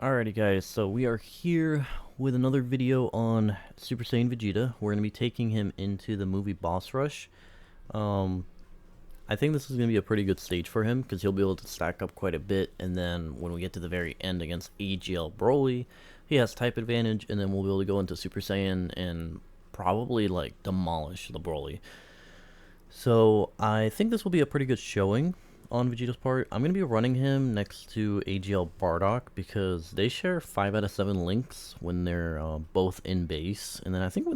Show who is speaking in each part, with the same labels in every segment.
Speaker 1: Alrighty guys, so we are here with another video on Super Saiyan Vegeta. We're going to be taking him into the movie Boss Rush. Um, I think this is going to be a pretty good stage for him because he'll be able to stack up quite a bit, and then when we get to the very end against AGL Broly, he has type advantage, and then we'll be able to go into Super Saiyan and probably like demolish the Broly. So I think this will be a pretty good showing on Vegeta's part. I'm going to be running him next to AGL Bardock because they share 5 out of 7 links when they're both in base. And then I think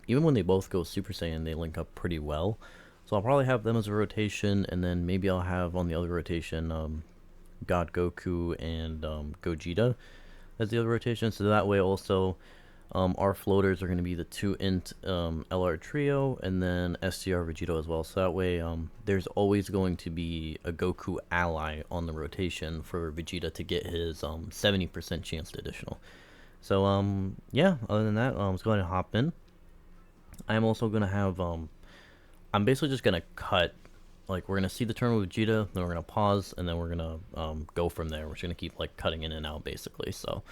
Speaker 1: even when they both go Super Saiyan, they link up pretty well. So I'll probably have them as a rotation, and then maybe I'll have on the other rotation God Goku and Gogeta as the other rotation. So that way also our floaters are going to be the 2 int LR trio and then STR Vegeta as well. So that way there's always going to be a Goku ally on the rotation for Vegeta to get his 70% chance to additional. So yeah, other than that, let's go ahead and hop in. I'm also going to have, I'm basically just going to cut, like we're going to see the turn with Vegeta, then we're going to pause, and then we're going to go from there. We're just going to keep like cutting in and out basically. So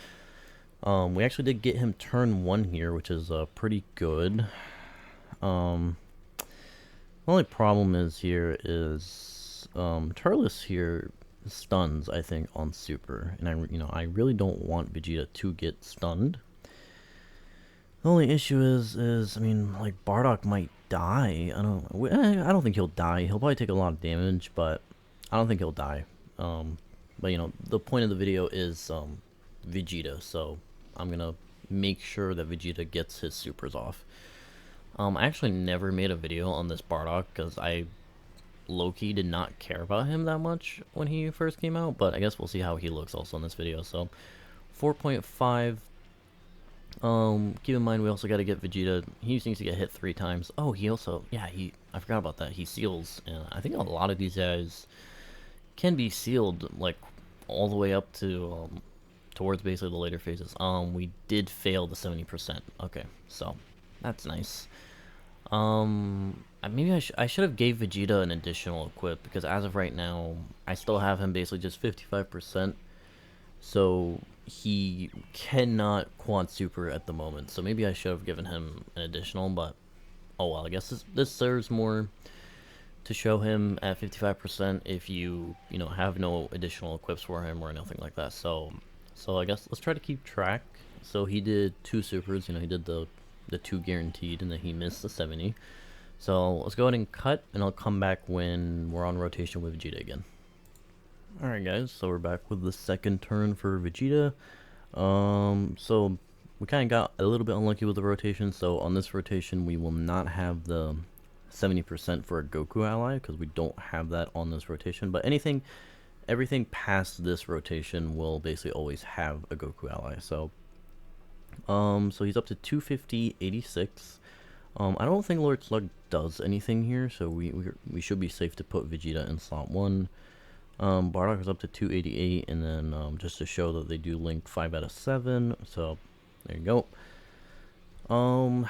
Speaker 1: we actually did get him turn 1 here, which is pretty good. The only problem is here is Turles here stuns, I think, on Super, and I really don't want Vegeta to get stunned. The only issue is I mean, like Bardock might die. I don't think he'll die. He'll probably take a lot of damage, but I don't think he'll die. But the point of the video is Vegeta, so I'm gonna make sure that Vegeta gets his supers off. I actually never made a video on this Bardock because I low-key did not care about him that much when he first came out, but I guess we'll see how he looks also in this video. So 4.5. Keep in mind we also got to get Vegeta. He needs to get hit 3 times. Oh, he also, yeah, I forgot about that. He seals, and I think a lot of these guys can be sealed like all the way up to towards basically the later phases. We did fail the 70%. Okay, so that's nice. Maybe I should have gave Vegeta an additional equip because as of right now, I still have him basically just 55%. So he cannot quad super at the moment. So maybe I should have given him an additional, but oh well. I guess this serves more to show him at 55% if you have no additional equips for him or nothing like that. So I guess let's try to keep track. So he did 2 supers, he did the 2 guaranteed, and then he missed the 70. So let's go ahead and cut, and I'll come back when we're on rotation with Vegeta again. Alright guys, so we're back with the second turn for Vegeta. So we kind of got a little bit unlucky with the rotation, so on this rotation we will not have the 70% for a Goku ally, because we don't have that on this rotation, but everything past this rotation will basically always have a Goku ally. So so he's up to 250, 86. I don't think Lord Slug does anything here, so we should be safe to put Vegeta in slot 1. Bardock is up to 288, and then just to show that they do link 5 out of 7, so there you go. And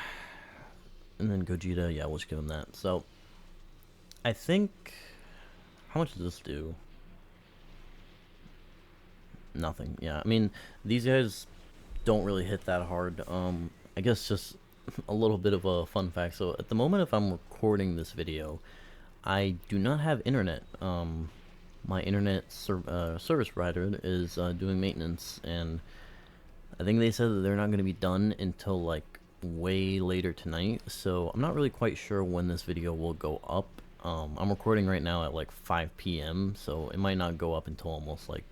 Speaker 1: then Gogeta, yeah, we'll just give him that. So I think, how much does this do? Nothing. Yeah, I mean, these guys don't really hit that hard. I guess just a little bit of a fun fact. So at the moment, if I'm recording this video, I do not have internet. My internet service provider is doing maintenance, and I think they said that they're not going to be done until like way later tonight, so I'm not really quite sure when this video will go up. I'm recording right now at like 5 p.m, so it might not go up until almost like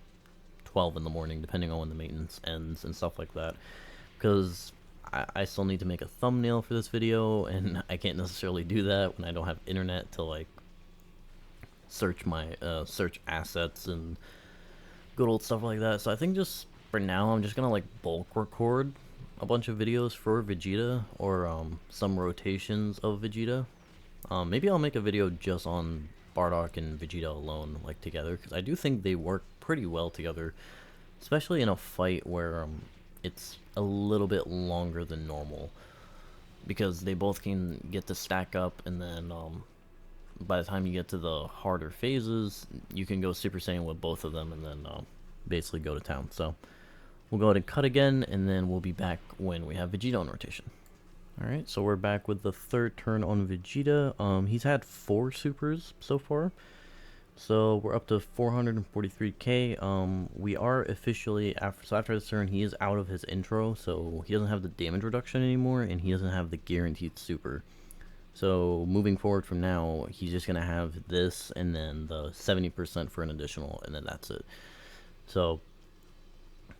Speaker 1: 12 in the morning, depending on when the maintenance ends and stuff like that, because I still need to make a thumbnail for this video, and I can't necessarily do that when I don't have internet to like search my search assets and good old stuff like that. So I think just for now I'm just gonna like bulk record a bunch of videos for Vegeta, or some rotations of Vegeta. Maybe I'll make a video just on Bardock and Vegeta alone, like together, because I do think they work pretty well together, especially in a fight where it's a little bit longer than normal, because they both can get to stack up, and then by the time you get to the harder phases, you can go Super Saiyan with both of them, and then basically go to town. So We'll go ahead and cut again, and then we'll be back when we have Vegeta on rotation. Alright, so we're back with the third turn on Vegeta. He's had 4 supers so far. So we're up to 443k. We are officially, after this turn, he is out of his intro, so he doesn't have the damage reduction anymore, and he doesn't have the guaranteed super. So moving forward from now, he's just going to have this, and then the 70% for an additional, and then that's it. So,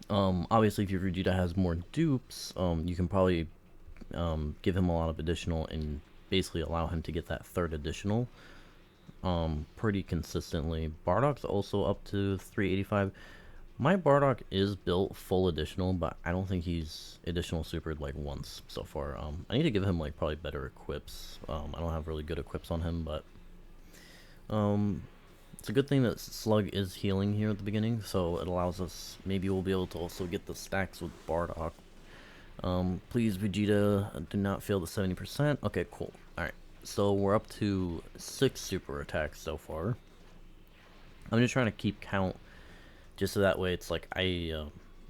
Speaker 1: obviously if your Vegeta has more dupes, you can probably give him a lot of additional and basically allow him to get that third additional pretty consistently. Bardock's also up to 385. My Bardock is built full additional, but I don't think he's additional supered like once so far. I need to give him like probably better equips. I don't have really good equips on him, but it's a good thing that Slug is healing here at the beginning, so it allows us, maybe we'll be able to also get the stacks with Bardock. Please Vegeta, do not fail the 70%. Okay, cool. Alright, so we're up to 6 super attacks so far. I'm just trying to keep count, just so that way it's like I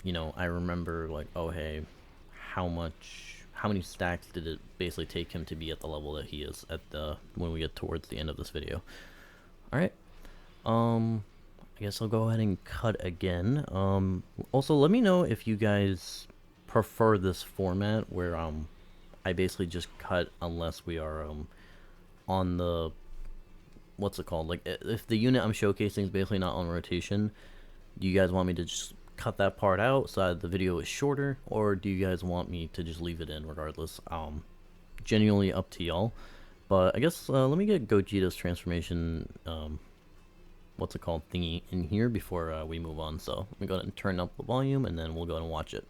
Speaker 1: remember like, oh hey, how many stacks did it basically take him to be at the level that he is at when we get towards the end of this video. Alright, I guess I'll go ahead and cut again. Also let me know if you guys prefer this format where I basically just cut unless we are on the, what's it called, like if the unit I'm showcasing is basically not on rotation. Do you guys want me to just cut that part out so that the video is shorter, or do you guys want me to just leave it in regardless? Genuinely up to y'all. But I guess let me get Gogeta's transformation what's it called thingy in here before we move on. So let me go ahead and turn up the volume, and then we'll go ahead and watch it.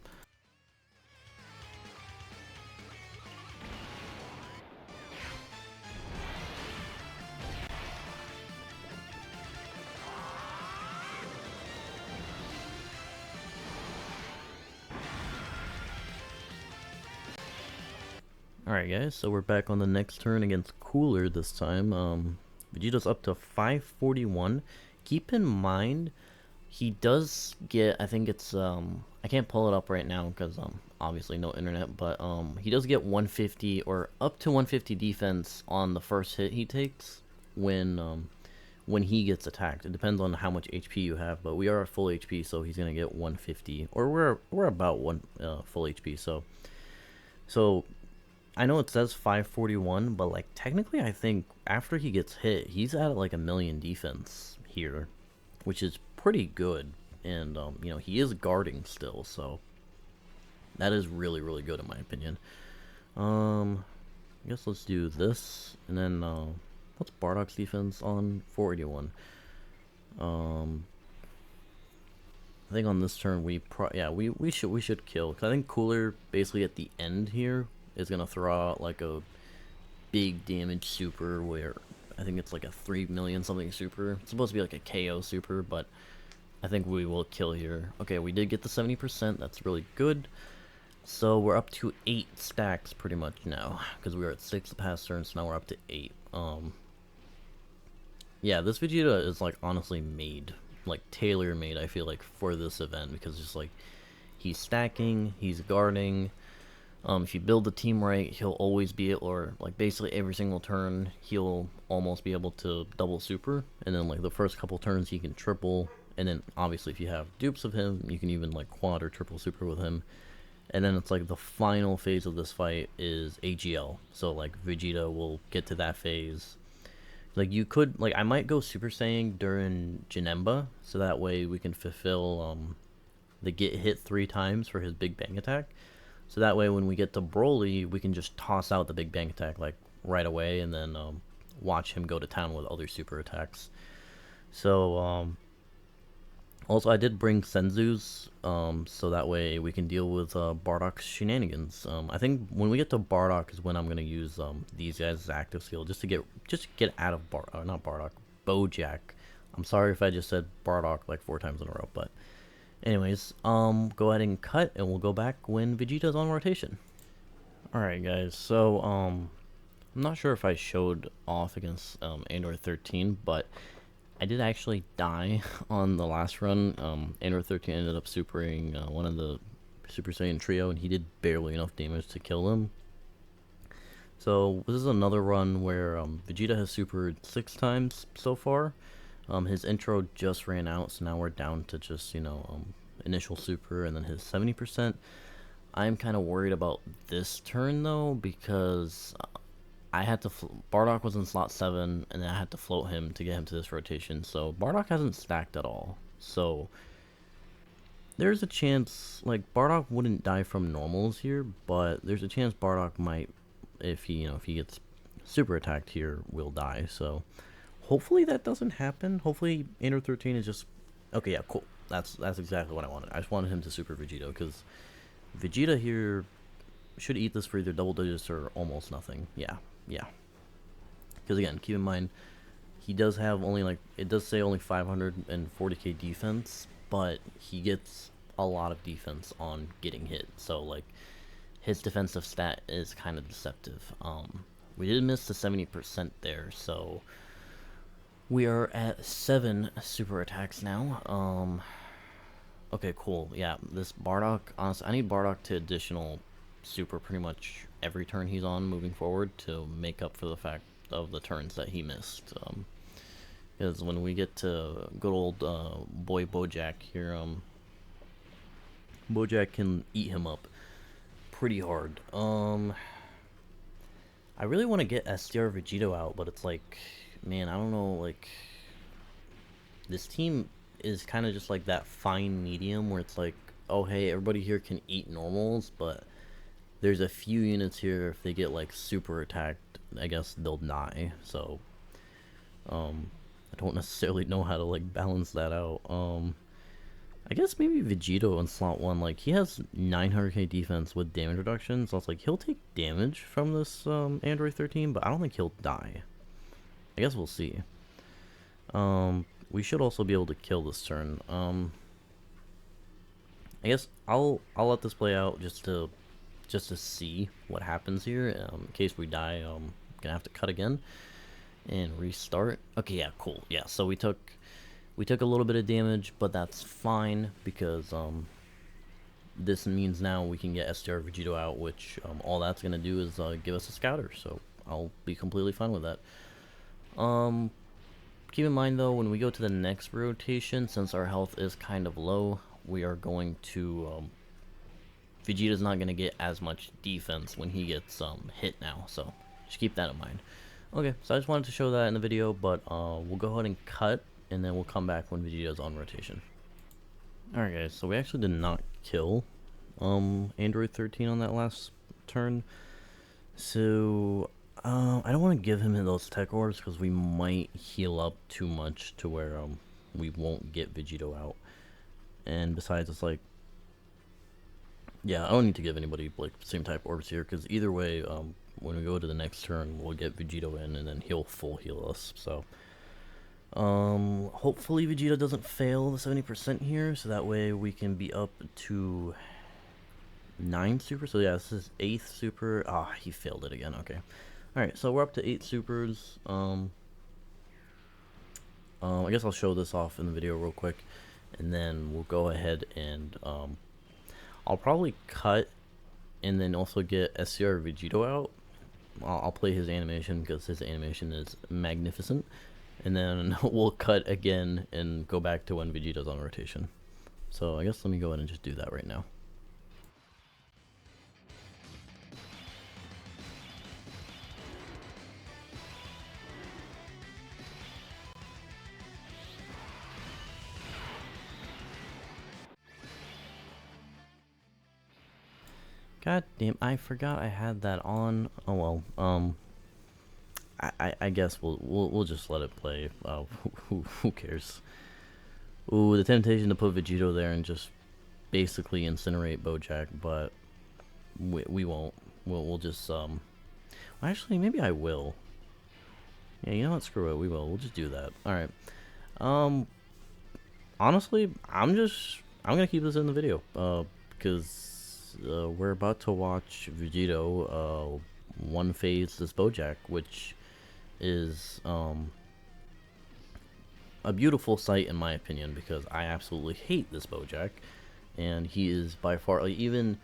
Speaker 1: Alright guys, so we're back on the next turn against Cooler this time. Vegeta's up to 541. Keep in mind, he does get, I think it's, I can't pull it up right now because, obviously no internet, but, he does get 150 or up to 150 defense on the first hit he takes when he gets attacked. It depends on how much HP you have, but we are at full HP, so he's gonna get 150, or we're about full HP, so I know it says 541, but like technically I think after he gets hit, he's at like 1,000,000 defense here, which is pretty good. And you know, he is guarding still, so that is really, really good in my opinion. I guess let's do this, and then what's Bardock's defense on? 481. I think on this turn we should kill, because I think Cooler basically at the end here is gonna throw out like a big damage super where I think it's like a 3 million something super. It's supposed to be like a KO super, but I think we will kill here. Okay, we did get the 70%. That's really good. So we're up to 8 stacks pretty much now, because we were at 6 the past turn, so now we're up to 8. Yeah, this Vegeta is like honestly made, like tailor made, I feel like, for this event, because just like he's stacking, he's guarding. If you build the team right, he'll always be, or like basically every single turn, he'll almost be able to double super, and then like the first couple turns he can triple, and then obviously if you have dupes of him, you can even like quad or triple super with him. And then it's like the final phase of this fight is AGL, so like Vegeta will get to that phase. Like you could, like I might go Super Saiyan during Janemba, so that way we can fulfill the get hit 3 times for his Big Bang attack. So that way when we get to Broly, we can just toss out the Big Bang attack like right away, and then watch him go to town with other super attacks. So also I did bring Senzu's, so that way we can deal with Bardock's shenanigans. I think when we get to Bardock is when I'm gonna use these guys' active skill just to get out of not Bardock, Bojack. I'm sorry if I just said Bardock like 4 times in a row, but anyways, go ahead and cut, and we'll go back when Vegeta's on rotation. Alright guys, so I'm not sure if I showed off against Android 13, but I did actually die on the last run. Android 13 ended up supering one of the Super Saiyan trio, and he did barely enough damage to kill them. So this is another run where Vegeta has supered 6 times so far. His intro just ran out, so now we're down to just, initial super and then his 70%. I'm kind of worried about this turn though, because I had to Bardock was in slot 7, and then I had to float him to get him to this rotation. So Bardock hasn't stacked at all. So there's a chance, like, Bardock wouldn't die from normals here, but there's a chance Bardock might, if he gets super attacked here, will die. So hopefully that doesn't happen. Hopefully Android 13 is just okay. Yeah, cool. That's exactly what I wanted. I just wanted him to super Vegeta, because Vegeta here should eat this for either double digits or almost nothing. Yeah. Because again, keep in mind, he does have only, like, it does say only 540k defense, but he gets a lot of defense on getting hit. So, like, his defensive stat is kind of deceptive. We did miss the 70% there, so we are at 7 super attacks now. Okay, cool. Yeah, this Bardock, honestly, I need Bardock to additional super pretty much every turn he's on moving forward to make up for the fact of the turns that he missed. Because when we get to good old boy Bojack here, Bojack can eat him up pretty hard. I really want to get STR Vegito out, but it's like, man, I don't know, like, this team is kind of just like that fine medium where it's like, oh hey, everybody here can eat normals, but there's a few units here, if they get like super attacked, I guess they'll die. So I don't necessarily know how to like balance that out. I guess maybe Vegito in slot 1, like, he has 900k defense with damage reduction, so it's like he'll take damage from this Android 13, but I don't think he'll die. I guess we'll see. We should also be able to kill this turn. I guess I'll let this play out just to see what happens here. In case we die, gonna have to cut again and restart. Okay, yeah, cool. Yeah, so we took a little bit of damage, but that's fine, because this means now we can get STR Vegito out, which all that's gonna do is give us a scouter, so I'll be completely fine with that. Keep in mind though, when we go to the next rotation, since our health is kind of low, we are going to Vegeta's not going to get as much defense when he gets hit now, so just keep that in mind. Okay, so I just wanted to show that in the video, but we'll go ahead and cut, and then we'll come back when Vegeta's on rotation. Alright guys, so we actually did not kill Android 13 on that last turn, so I don't want to give him those tech orbs, because we might heal up too much to where we won't get Vegito out. And besides, it's like, yeah, I don't need to give anybody like same type orbs here, because either way, when we go to the next turn, we'll get Vegito in, and then he'll full heal us. So hopefully Vegeta doesn't fail the 70% here, so that way we can be up to 9 super. So yeah, this is 8th super. Ah, he failed it again. Okay. Alright, so we're up to 8 supers. I guess I'll show this off in the video real quick, and then we'll go ahead and I'll probably cut and then also get SCR Vegito out. I'll play his animation, because his animation is magnificent, and then we'll cut again and go back to when Vegeta's on rotation. So I guess let me go ahead and just do that right now. God damn, I forgot I had that on. Oh well, I guess we'll just let it play. Who cares? Ooh, the temptation to put Vegito there and just basically incinerate Bojack, but we won't. We'll just actually, maybe I will. Yeah, you know what? Screw it. We will. We'll just do that. All right. Honestly, I'm gonna keep this in the video, because we're about to watch Vegito one phase this Bojack, which is a beautiful sight in my opinion, because I absolutely hate this Bojack, and he is by far, like, even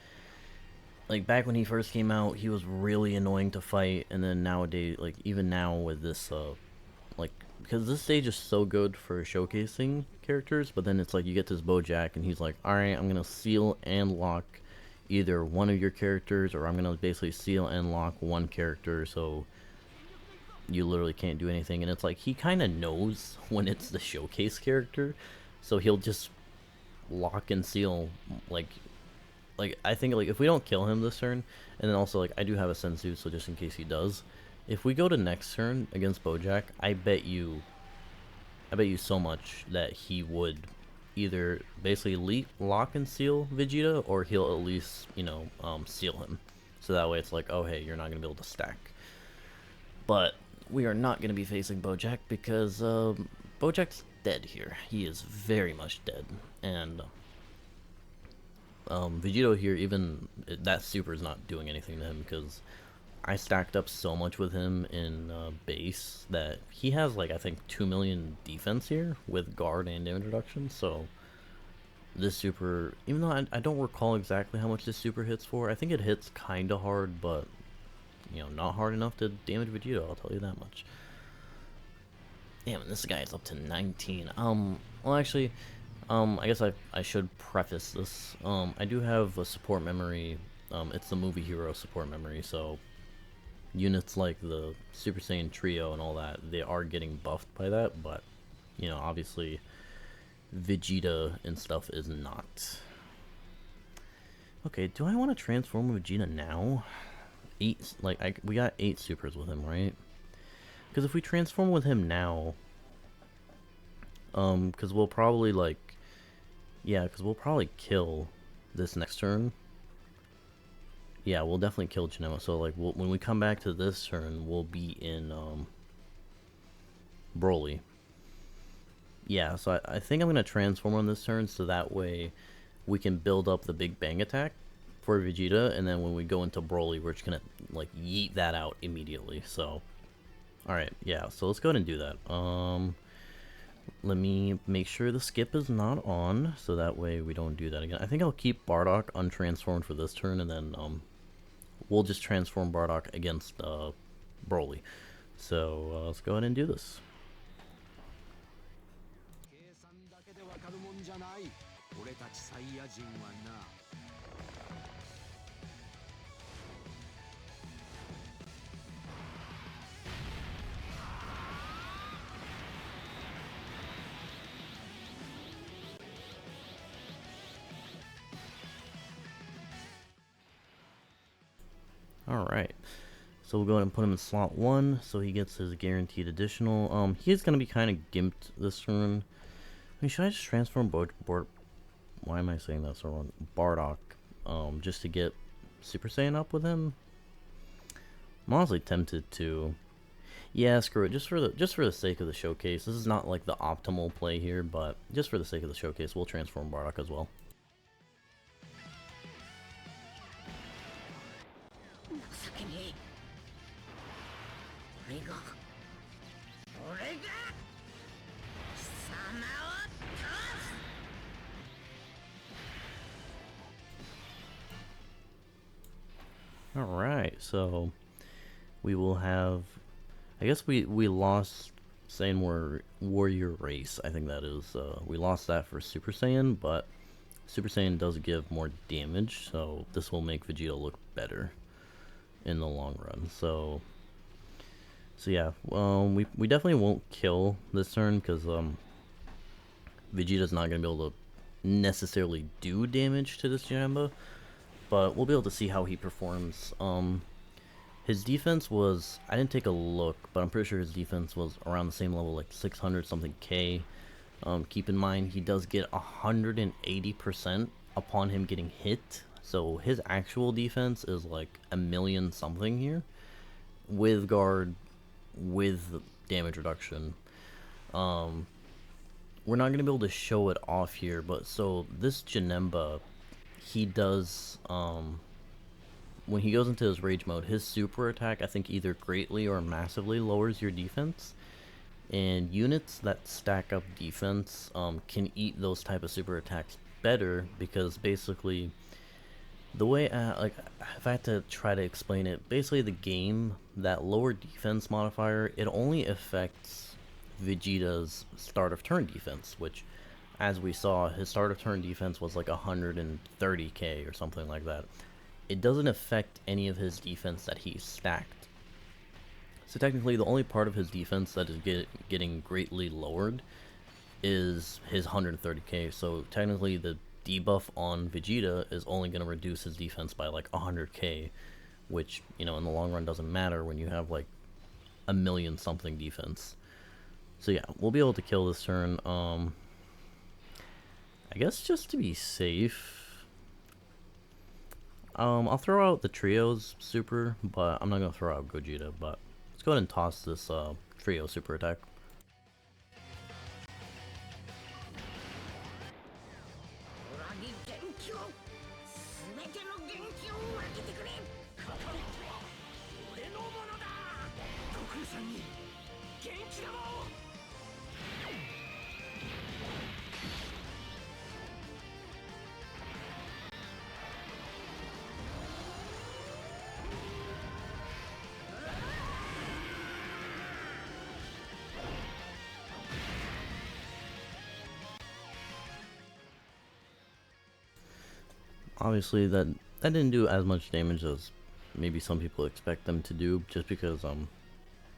Speaker 1: like back when he first came out, he was really annoying to fight, and then nowadays, like even now with this like, because this stage is so good for showcasing characters, but then it's like you get this Bojack and he's like, alright, I'm gonna seal and lock either one of your characters, or I'm gonna basically seal and lock one character, so you literally can't do anything. And it's like he kind of knows when it's the showcase character, so he'll just lock and seal. Like I think, like, if we don't kill him this turn, and then also, like, I do have a sensu, so just in case he does, if we go to next turn against Bojack, I bet you so much that he would either basically lock and seal Vegeta, or he'll at least, you know, seal him. So that way it's like, oh hey, you're not gonna be able to stack. But we are not gonna be facing Bojack because Bojack's dead here. He is very much dead, and Vegito here, even that super is not doing anything to him, because I stacked up so much with him in base that he has, like, I think 2 million defense here with guard and damage reduction. So this super, even though I don't recall exactly how much this super hits for, I think it hits kind of hard, but, you know, not hard enough to damage Vegito, I'll tell you that much. Damn, this guy is up to 19. Well, actually, I guess I should preface this. I do have a support memory. It's the movie hero support memory, so units like the Super Saiyan Trio and all that, they are getting buffed by that, but, you know, obviously Vegeta and stuff is not. Okay, do I want to transform Vegeta now? We got 8 supers with him, right? Because if we transform with him now, because we'll probably, like, yeah, because we'll probably kill this next turn. Yeah, we'll definitely kill Janemba. So, like, when we come back to this turn, we'll be in Broly. Yeah, so I think I'm going to transform on this turn, so that way we can build up the big bang attack for Vegeta, and then when we go into Broly, we're just going to, like, yeet that out immediately. So, alright, yeah, so let's go ahead and do that. Let me make sure the skip is not on, so that way we don't do that again. I think I'll keep Bardock untransformed for this turn, and then we'll just transform Bardock against Broly. So let's go ahead and do this. Alright, so we'll go ahead and put him in slot 1, so he gets his guaranteed additional. He's going to be kind of gimped this turn. I mean, should I just transform why am I saying that so wrong? Bardock, just to get Super Saiyan up with him? I'm honestly tempted to. Yeah, screw it, just for the sake of the showcase. This is not, like, the optimal play here, but just for the sake of the showcase, we'll transform Bardock as well. Alright, so we will have, I guess we lost Saiyan Warrior Race, I think that is. We lost that for Super Saiyan, but Super Saiyan does give more damage, so this will make Vegeta look better in the long run. So yeah, we definitely won't kill this turn, because Vegeta's not going to be able to necessarily do damage to this Janemba, but we'll be able to see how he performs. His defense was, I didn't take a look, but I'm pretty sure his defense was around the same level, like 600 something K. Keep in mind, he does get 180% upon him getting hit, so his actual defense is like 1,000,000 something here, with guard, with damage reduction. We're not going to be able to show it off here, but so this Janemba, he does, when he goes into his rage mode, his super attack, I think, either greatly or massively lowers your defense. And units that stack up defense can eat those type of super attacks better, because basically the way like, if I had to try to explain it, basically the game, that lower defense modifier, it only affects Vegeta's start of turn defense, which, as we saw, his start of turn defense was like 130k or something like that. It doesn't affect any of his defense that he stacked. So technically the only part of his defense that is getting greatly lowered is his 130k. So technically the debuff on Vegeta is only going to reduce his defense by like 100k, which, you know, in the long run doesn't matter when you have like a million something defense. So yeah, we'll be able to kill this turn. I guess just to be safe, I'll throw out the Trio's super, but I'm not going to throw out Gogeta. But let's go ahead and toss this Trio super attack. Obviously that didn't do as much damage as maybe some people expect them to do, just because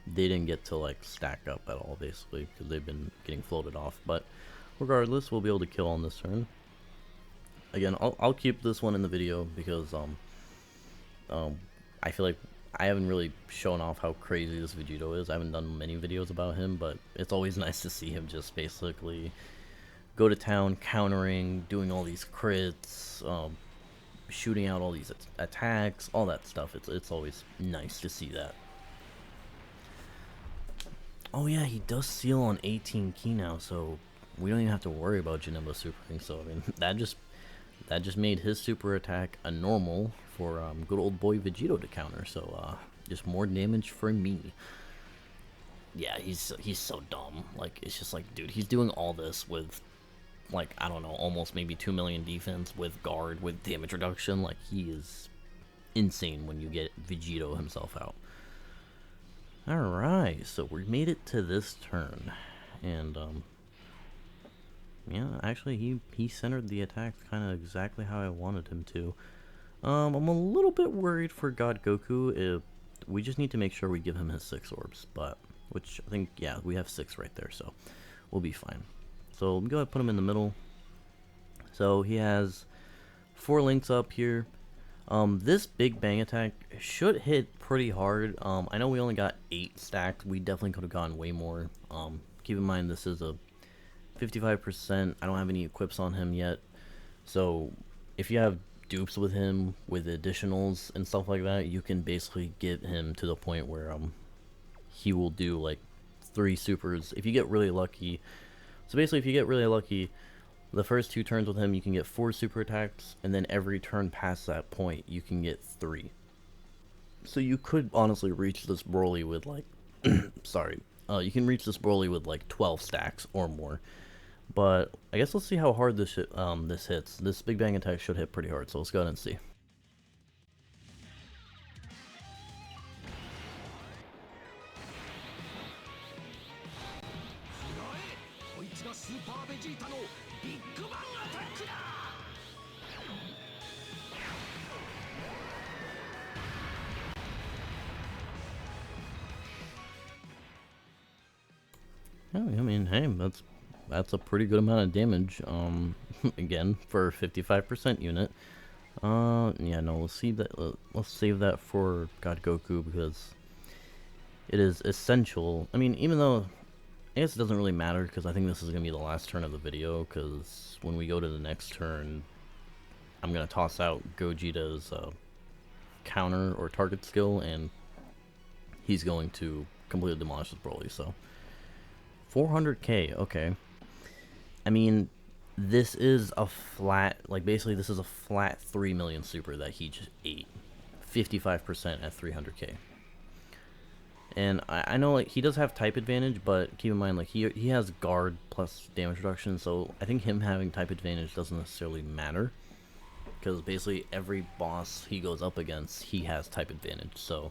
Speaker 1: they didn't get to like stack up at all, basically, because they've been getting floated off. But regardless, we'll be able to kill on this turn. Again, I'll keep this one in the video because I feel like I haven't really shown off how crazy this Vegito is. I haven't done many videos about him, but it's always nice to see him just basically go to town, countering, doing all these crits, shooting out all these attacks, all that stuff. It's always nice to see that. Oh yeah, he does seal on 18 key now, so we don't even have to worry about Janemba supering. So I mean, that just made his super attack a normal for good old boy Vegito to counter. So just more damage for me. Yeah, he's so dumb. Like, it's just like, dude, he's doing all this with, like, I don't know, almost maybe 2 million defense with guard, with damage reduction. Like, he is insane when you get Vegito himself out. Alright, so we made it to this turn. And, yeah, actually, he centered the attacks kind of exactly how I wanted him to. I'm a little bit worried for God Goku. We just need to make sure we give him his 6 orbs, but, which I think, yeah, we have 6 right there, so we'll be fine. So we'll go ahead and put him in the middle. So he has 4 links up here. This Big Bang attack should hit pretty hard. I know we only got 8 stacked. We definitely could have gone way more. Keep in mind this is a 55%. I don't have any equips on him yet. So if you have dupes with him, with additionals and stuff like that, you can basically get him to the point where he will do like 3 supers if you get really lucky. So basically, if you get really lucky, the first 2 turns with him, you can get 4 super attacks, and then every turn past that point, you can get 3. So you could honestly reach this Broly with like, sorry, you can reach this Broly with like 12 stacks or more. But I guess let's see how hard this hits. This Big Bang attack should hit pretty hard, so let's go ahead and see. I mean, hey, that's a pretty good amount of damage. Again, for a 55% unit. Yeah, no, let's save that for God Goku, because it is essential. I mean, even though I guess it doesn't really matter, because I think this is gonna be the last turn of the video. Because when we go to the next turn, I'm gonna toss out Gogeta's counter or target skill, and he's going to completely demolish this Broly. So 400k, okay. I mean, this is a flat, like, basically this is a flat 3 million super that he just ate. 55% at 300k. And I know like he does have type advantage, but keep in mind like he has guard plus damage reduction, so I think him having type advantage doesn't necessarily matter, because basically every boss he goes up against he has type advantage. So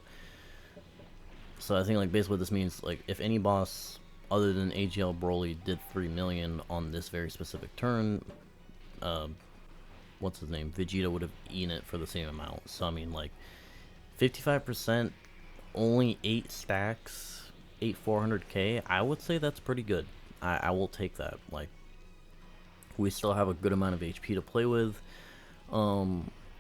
Speaker 1: I think like basically what this means, like if any boss other than AGL Broly did 3 million on this very specific turn, what's his name, Vegeta would have eaten it for the same amount. So I mean like 55%, only 8 stacks, 8 400k, I would say that's pretty good. I will take that. Like, we still have a good amount of HP to play with. I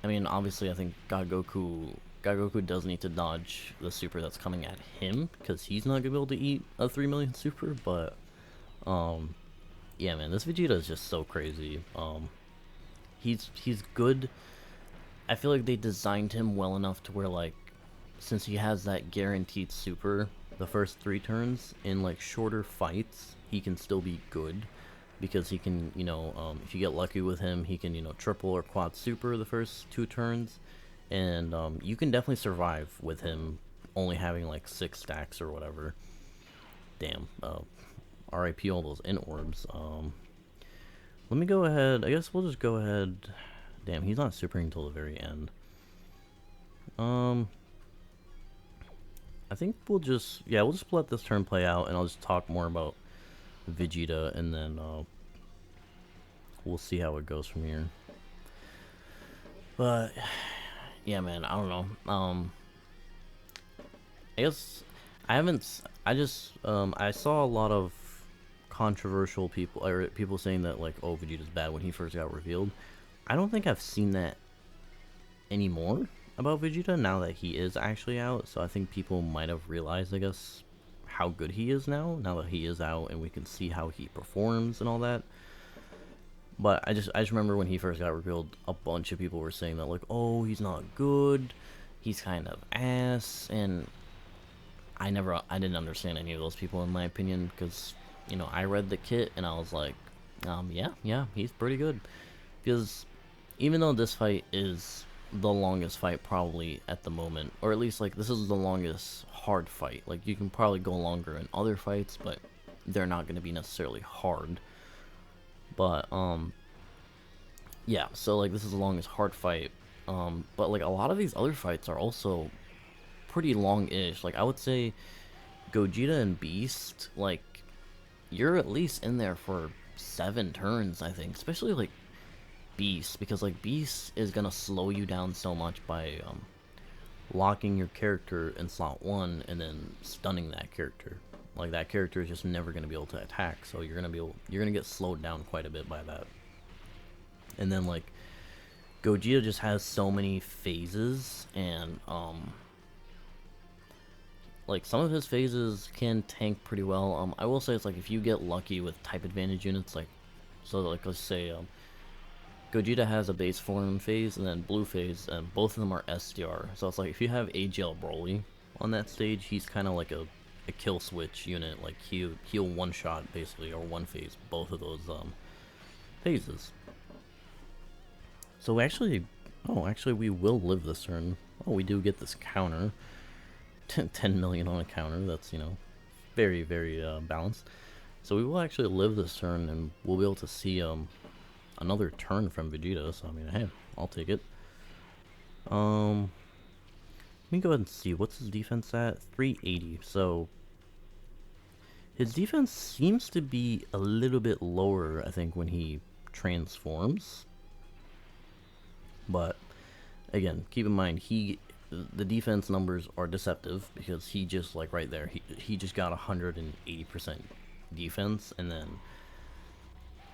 Speaker 1: mean, obviously I think God Goku does need to dodge the super that's coming at him, because he's not gonna be able to eat a 3 million super, but yeah man, this Vegeta is just so crazy. He's good. I feel like they designed him well enough to where, like, since he has that guaranteed super the first 3 turns, in like shorter fights he can still be good, because he can, you know, if you get lucky with him, he can, you know, triple or quad super the first 2 turns, and you can definitely survive with him only having like 6 stacks or whatever. Damn. RIP all those int orbs. Let me go ahead. I guess we'll just go ahead. Damn, he's not supering until the very end. I think we'll just let this turn play out, and I'll just talk more about Vegeta, and then we'll see how it goes from here. But yeah, man, I don't know. I guess I saw a lot of controversial people, or people saying that like, oh, Vegeta's bad when he first got revealed. I don't think I've seen that anymore about Vegeta now that he is actually out, so I think people might have realized, I guess, how good he is now that he is out, and we can see how he performs and all that. But I just remember when he first got revealed, a bunch of people were saying that like, oh, he's not good, he's kind of ass, and I didn't understand any of those people, in my opinion, because, you know, I read the kit and I was like, yeah, he's pretty good. Because even though this fight is the longest fight probably at the moment, or at least like this is the longest hard fight, like you can probably go longer in other fights, but they're not going to be necessarily hard. But yeah, so like this is the longest hard fight, but like a lot of these other fights are also pretty long-ish. Like I would say Gogeta and Beast, like you're at least in there for 7 turns, I think, especially like Beast, because like Beast is gonna slow you down so much by locking your character in slot 1 and then stunning that character. Like that character is just never gonna be able to attack, so you're gonna get slowed down quite a bit by that. And then like Gogeta just has so many phases, and like some of his phases can tank pretty well. I will say it's like if you get lucky with type advantage units, like, so like let's say Gogeta has a base form phase and then blue phase, and both of them are SDR. So it's like if you have AGL Broly on that stage, he's kind of like a kill switch unit. Like he'll one shot basically, or one phase both of those phases. So actually, we will live this turn. Oh, we do get this counter. 10 million on a counter. That's, you know, very, very balanced. So we will actually live this turn, and we'll be able to see another turn from Vegeta. So I mean, hey, I'll take it. Let me go ahead and see what's his defense at. 380. So his defense seems to be a little bit lower, I think, when he transforms. But again, keep in mind, the defense numbers are deceptive, because he just, like right there, he just got 180% defense, and then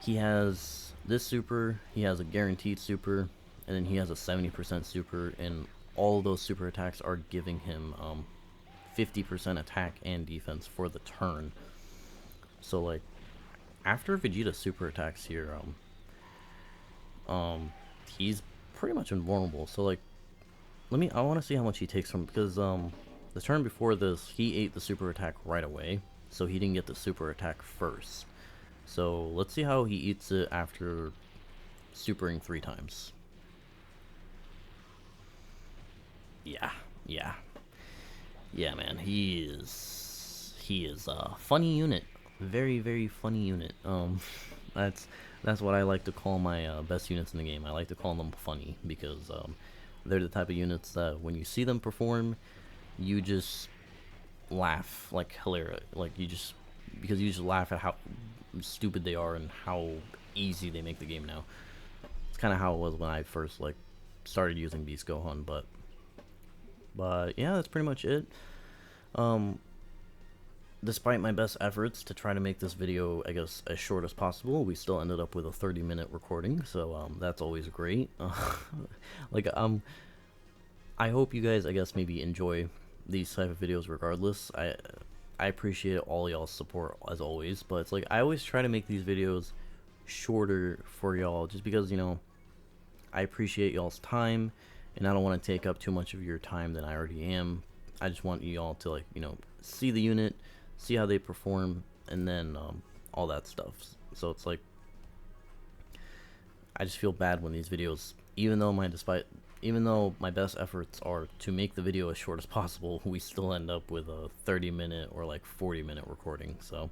Speaker 1: he has this super, he has a guaranteed super, and then he has a 70% super, and all of those super attacks are giving him 50% attack and defense for the turn. So like after Vegeta super attacks here, he's pretty much invulnerable. So like I want to see how much he takes from, because the turn before this he ate the super attack right away, so he didn't get the super attack first. So let's see how he eats it after supering 3 times. Yeah, Yeah, man, he is a funny unit, very very funny unit. That's that's what I like to call my best units in the game. I like to call them funny because they're the type of units that when you see them perform, you just laugh like hilarious, like you just because you just laugh at how stupid they are and how easy they make the game now. It's kind of how it was when I first like started using Beast Gohan, but yeah, that's pretty much it. Um, Despite my best efforts to try to make this video, I guess, as short as possible, we still ended up with a 30-minute recording, so that's always great. Like, I hope you guys, I guess, maybe enjoy these type of videos regardless. I appreciate all y'all's support as always, but it's like I always try to make these videos shorter for y'all just because, you know, I appreciate y'all's time and I don't want to take up too much of your time than I already am. I just want you all to, like, you know, see the unit, see how they perform, and then all that stuff. So it's like I just feel bad when these videos, even though my best efforts are to make the video as short as possible, we still end up with a 30-minute or like 40-minute recording. So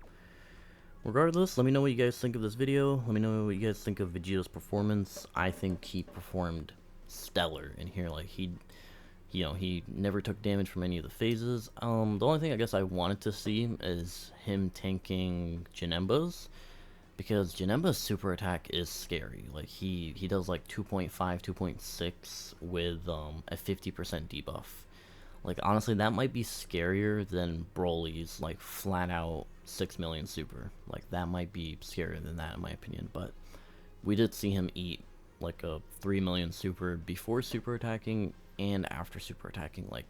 Speaker 1: regardless, let me know what you guys think of this video. Let me know what you guys think of Vegeta's performance. I think he performed stellar in here. Like he never took damage from any of the phases. The only thing I guess I wanted to see is him tanking Janemba's, because Janemba's super attack is scary. Like he does like 2.5, 2.6 with a 50% debuff. Like honestly, that might be scarier than Broly's like flat out 6 million super. Like that might be scarier than that in my opinion. But we did see him eat like a 3 million super before super attacking and after super attacking, like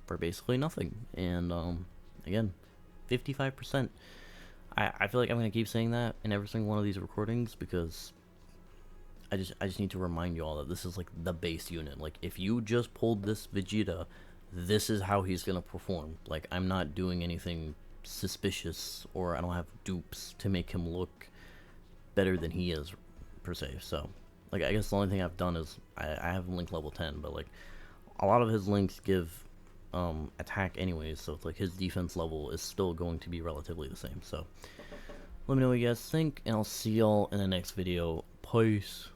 Speaker 1: for basically nothing. And again, 55%. I feel like I'm gonna keep saying that in every single one of these recordings because I just need to remind you all that this is like the base unit. Like if you just pulled this Vegeta, this is how he's gonna perform. Like I'm not doing anything suspicious, or I don't have dupes to make him look better than he is per se. So like I guess the only thing I've done is I have him link level 10, but like a lot of his links give attack anyways, so it's like his defense level is still going to be relatively the same. So let me know what you guys think, and I'll see y'all in the next video. Peace.